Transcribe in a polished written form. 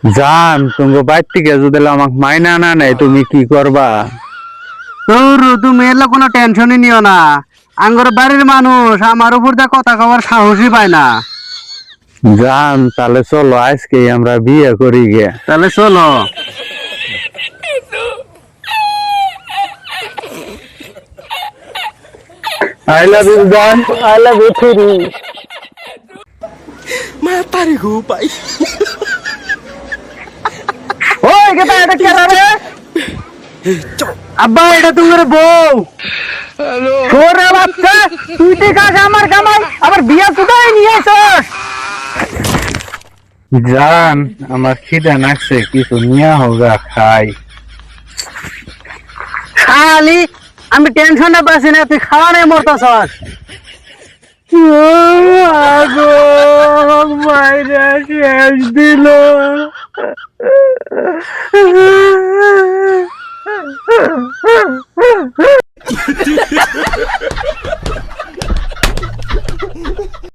জান তুমি বাইর থেকে যদি আমাকে মাইনা না নেয় তুমি কি করবা? তোর তুমি এলে কোনো টেনশনই নিও না। আঙ্গর বাড়ির মানুষ আমার উপর দিয়ে কথা কবার সাহসই পায় না। জান তাহলে চলো আজকে আমরা বিয়ে করি গে। তাহলে চলো। আই লাভ ইউ জান। I love you three. Matarigo, pai. ওই কেটা এটা কে রে? আব্বা এটা তোমার বউ। তোরে বাচ্চা তুই তো কাজ আমার কামাই আবার বিয়া কোথায় নিয়ে আসছ? জান আমার খিদে নাকছে কিছু নিয়া হোগা খাই। খালি আমি টেনশনে পাচ্ছি না তুই খাওয়া নেই মরতাছস। আগো মাইরা শেষ দিল।